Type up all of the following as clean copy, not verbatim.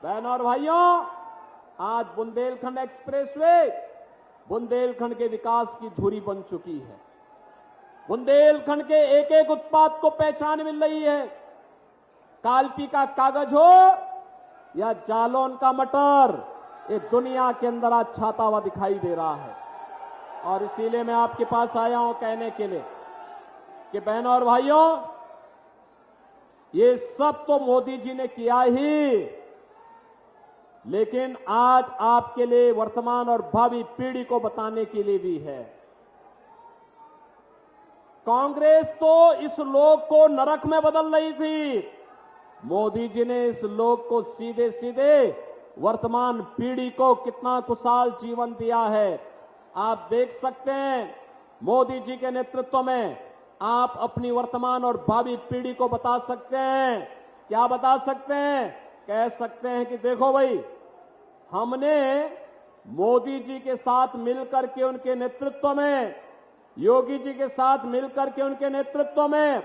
बहनों और भाइयों, आज बुंदेलखंड एक्सप्रेसवे बुंदेलखंड के विकास की धुरी बन चुकी है। बुंदेलखंड के एक एक उत्पाद को पहचान मिल रही है। कालपी का कागज हो या जालौन का मटर, ये दुनिया के अंदर आज छाता हुआ दिखाई दे रहा है। और इसीलिए मैं आपके पास आया हूं कहने के लिए कि बहनों और भाइयों, ये सब तो मोदी जी ने किया ही, लेकिन आज आपके लिए वर्तमान और भावी पीढ़ी को बताने के लिए भी है। कांग्रेस तो इस लोक को नरक में बदल रही थी, मोदी जी ने इस लोक को सीधे सीधे वर्तमान पीढ़ी को कितना खुशहाल जीवन दिया है। आप देख सकते हैं, मोदी जी के नेतृत्व में आप अपनी वर्तमान और भावी पीढ़ी को बता सकते हैं। क्या बता सकते हैं? कह सकते हैं कि देखो भाई, हमने मोदी जी के साथ मिलकर के उनके नेतृत्व में, योगी जी के साथ मिलकर के उनके नेतृत्व में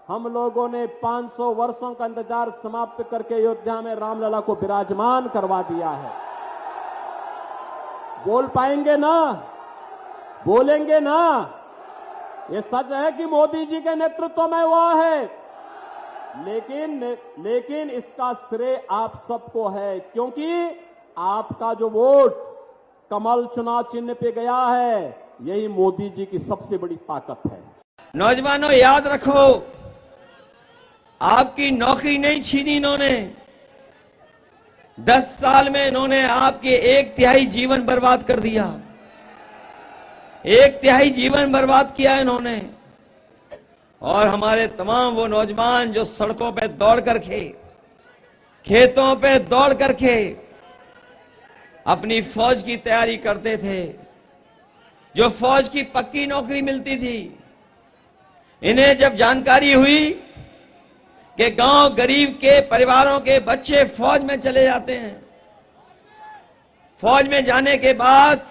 हम लोगों ने 500 वर्षों का इंतजार समाप्त करके अयोध्या में रामलला को विराजमान करवा दिया है। बोल पाएंगे ना? बोलेंगे ना? ये सच है कि मोदी जी के नेतृत्व में हुआ है, लेकिन इसका श्रेय आप सबको है, क्योंकि आपका जो वोट कमल चुनाव चिन्ह पे गया है, यही मोदी जी की सबसे बड़ी ताकत है। नौजवानों, याद रखो, आपकी नौकरी नहीं छीनी इन्होंने। 10 साल में इन्होंने आपके 1/3 जीवन बर्बाद कर दिया। 1/3 जीवन बर्बाद किया इन्होंने। और हमारे तमाम वो नौजवान जो सड़कों पे दौड़ करके, खेतों पे दौड़ करके अपनी फौज की तैयारी करते थे, जो फौज की पक्की नौकरी मिलती थी, इन्हें जब जानकारी हुई कि गांव गरीब के परिवारों के बच्चे फौज में चले जाते हैं, फौज में जाने के बाद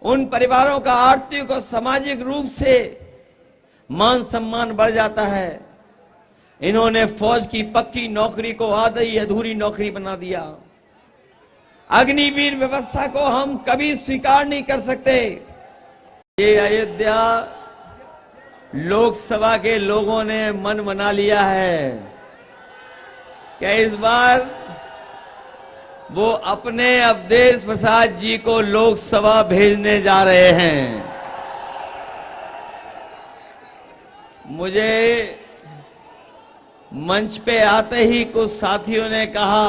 उन परिवारों का आर्थिक और सामाजिक रूप से मान सम्मान बढ़ जाता है, इन्होंने फौज की पक्की नौकरी को आधी अधूरी नौकरी बना दिया। अग्निवीर व्यवस्था को हम कभी स्वीकार नहीं कर सकते। ये अयोध्या लोकसभा के लोगों ने मन बना लिया है कि इस बार वो अपने अवधेश प्रसाद जी को लोकसभा भेजने जा रहे हैं। मुझे मंच पे आते ही कुछ साथियों ने कहा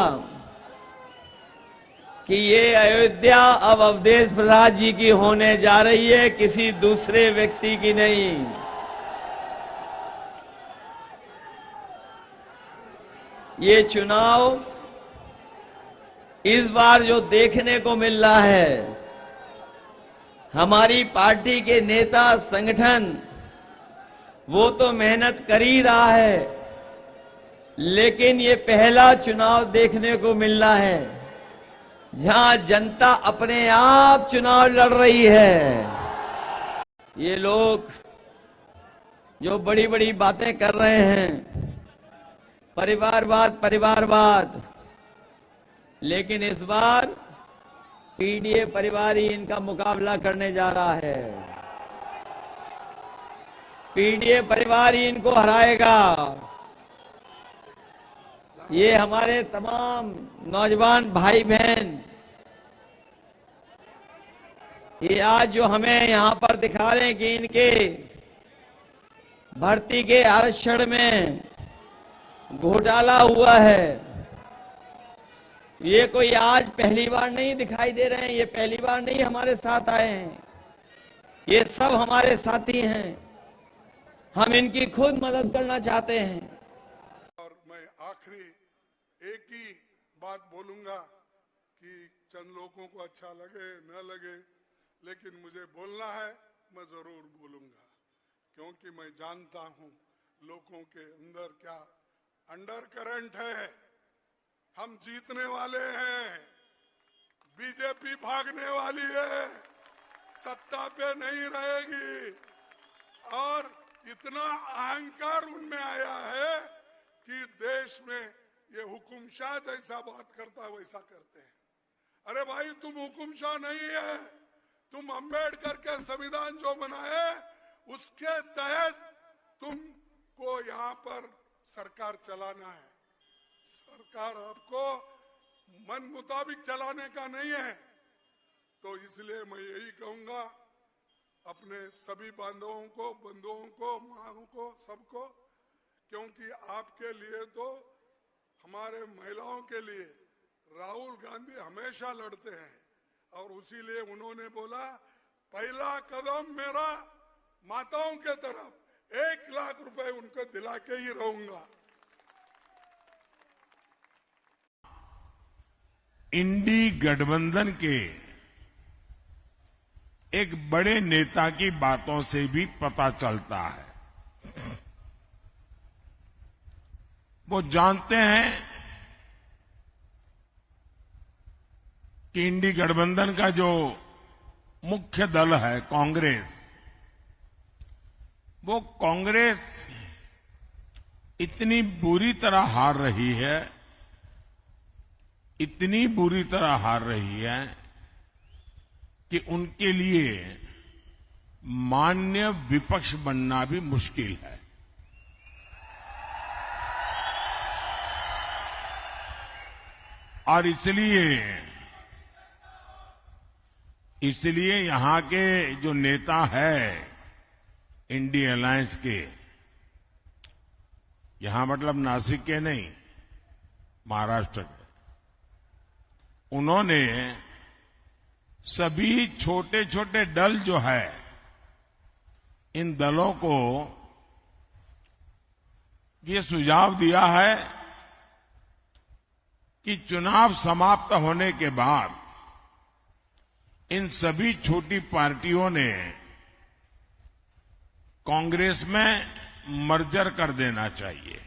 कि ये अयोध्या अब अवधेश प्रसाद जी की होने जा रही है, किसी दूसरे व्यक्ति की नहीं। ये चुनाव इस बार जो देखने को मिल रहा है, हमारी पार्टी के नेता संगठन वो तो मेहनत कर ही रहा है, लेकिन ये पहला चुनाव देखने को मिल रहा है जहां जनता अपने आप चुनाव लड़ रही है। ये लोग जो बड़ी बड़ी बातें कर रहे हैं, परिवारवाद, लेकिन इस बार पीडीए परिवार ही इनका मुकाबला करने जा रहा है। पीडीए परिवार ही इनको हराएगा। ये हमारे तमाम नौजवान भाई बहन, ये आज जो हमें यहां पर दिखा रहे हैं कि इनके भर्ती के आरक्षण में घोटाला हुआ है, ये कोई आज पहली बार नहीं दिखाई दे रहे हैं, ये पहली बार नहीं हमारे साथ आए हैं, ये सब हमारे साथी हैं। हम इनकी खुद मदद करना चाहते हैं। और मैं आखिरी एक ही बात बोलूंगा कि चंद लोगों को अच्छा लगे न लगे, लेकिन मुझे बोलना है, मैं जरूर बोलूंगा, क्योंकि मैं जानता हूं लोगों के अंदर क्या अंडर करंट है। हम जीतने वाले हैं, बीजेपी भागने वाली है, सत्ता पे नहीं रहेगी। और इतना अहंकार उनमें आया है कि देश में ये हुकूमत हुकुम शाह जैसा बात करता है वैसा करते हैं। अरे भाई, तुम हुकुम शाह नहीं है, तुम अंबेडकर के संविधान जो बनाए उसके तहत तुमको यहाँ पर सरकार चलाना है। सरकार आपको मन मुताबिक चलाने का नहीं है। तो इसलिए मैं यही कहूंगा अपने सभी बंधुओं को, माओं को, सबको, क्योंकि आपके लिए तो हमारे महिलाओं के लिए राहुल गांधी हमेशा लड़ते हैं और उसीलिए उन्होंने बोला पहला कदम मेरा माताओं के तरफ 1 लाख रुपए उनको दिला के ही रहूंगा। इंडी गठबंधन के एक बड़े नेता की बातों से भी पता चलता है। वो जानते हैं कि इंडी गठबंधन का जो मुख्य दल है कांग्रेस, वो कांग्रेस इतनी बुरी तरह हार रही है, इतनी बुरी तरह हार रही है कि उनके लिए मान्य विपक्ष बनना भी मुश्किल है। और इसलिए यहां के जो नेता है इंडी अलायंस के, यहां मतलब नासिक के नहीं, महाराष्ट्र के, उन्होंने सभी छोटे छोटे दल जो है, इन दलों को ये सुझाव दिया है कि चुनाव समाप्त होने के बाद इन सभी छोटी पार्टियों ने कांग्रेस में मर्जर कर देना चाहिए,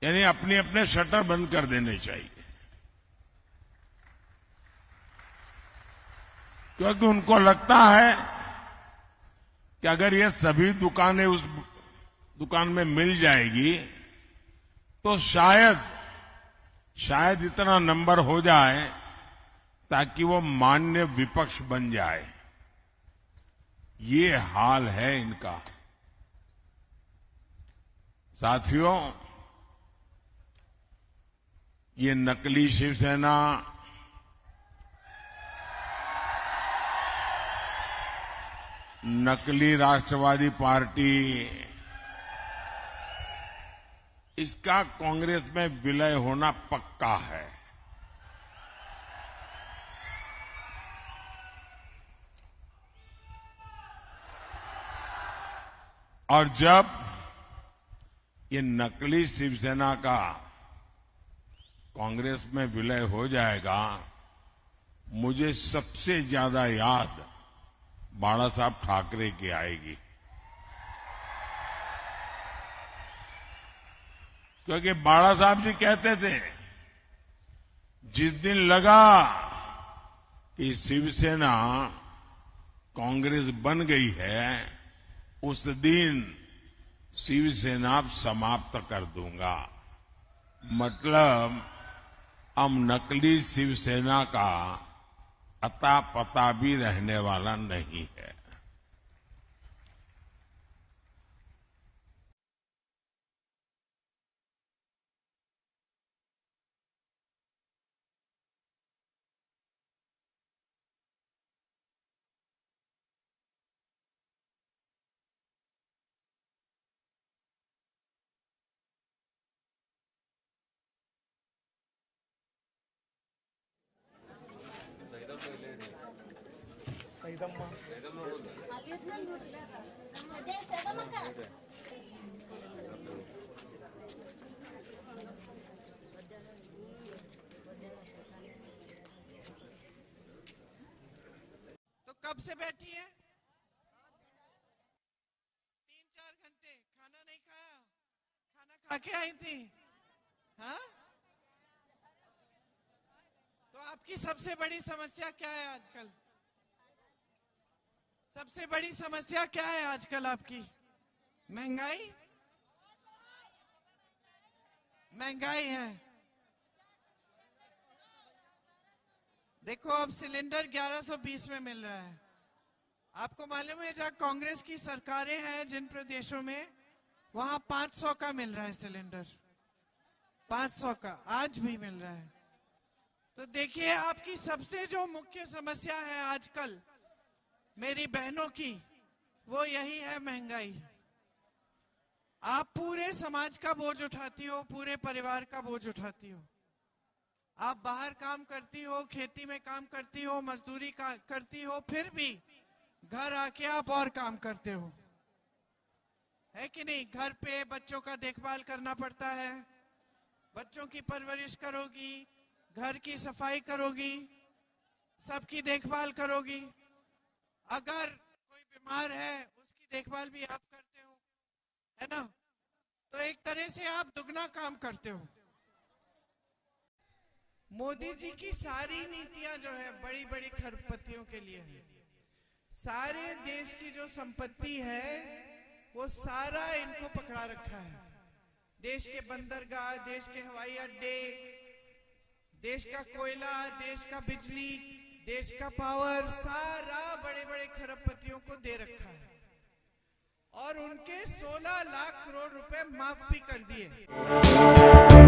यानी अपने अपने शटर बंद कर देने चाहिए, क्योंकि उनको लगता है कि अगर ये सभी दुकानें उस दुकान में मिल जाएगी तो शायद इतना नंबर हो जाए ताकि वो मान्य विपक्ष बन जाए। ये हाल है इनका। साथियों, ये नकली शिवसेना, नकली राष्ट्रवादी पार्टी, इसका कांग्रेस में विलय होना पक्का है। और जब ये नकली शिवसेना का कांग्रेस में विलय हो जाएगा, मुझे सबसे ज्यादा याद बाला साहब ठाकरे की आएगी, क्योंकि बाला साहब जी कहते थे जिस दिन लगा कि शिवसेना कांग्रेस बन गई है, उस दिन शिवसेना समाप्त कर दूंगा। मतलब अब नकली शिवसेना का अता पता भी रहने वाला नहीं है। कब से बैठी है? 3-4 घंटे खाना नहीं खाया? खाना खा के आई थी? हाँ? तो आपकी सबसे बड़ी समस्या क्या है आजकल? सबसे बड़ी समस्या क्या है आजकल आपकी? महंगाई? महंगाई है। देखो अब सिलेंडर 1120 में मिल रहा है। आपको मालूम है जहाँ कांग्रेस की सरकारें हैं जिन प्रदेशों में, वहां 500 का मिल रहा है सिलेंडर, 500 का आज भी मिल रहा है। तो देखिए आपकी सबसे जो मुख्य समस्या है आजकल मेरी बहनों की, वो यही है महंगाई। आप पूरे समाज का बोझ उठाती हो, पूरे परिवार का बोझ उठाती हो। आप बाहर काम करती हो, खेती में काम करती हो, मजदूरी करती हो, फिर भी घर आके आप और काम करते हो, है कि नहीं? घर पे बच्चों का देखभाल करना पड़ता है, बच्चों की परवरिश करोगी, घर की सफाई करोगी, सबकी देखभाल करोगी। अगर कोई बीमार है उसकी देखभाल भी आप करते हो, है ना? तो एक तरह से आप दुगना काम करते हो। मोदी जी की सारी नीतियां जो है बड़ी बड़ी खरपतियों के लिए है। सारे देश की जो संपत्ति है वो सारा इनको पकड़ा रखा है। देश के बंदरगाह, देश के हवाई अड्डे, देश का कोयला, देश का बिजली, देश का पावर, सारा बड़े बड़े खरबपतियों को दे रखा है और उनके 16 लाख करोड़ रुपए माफ भी कर दिए।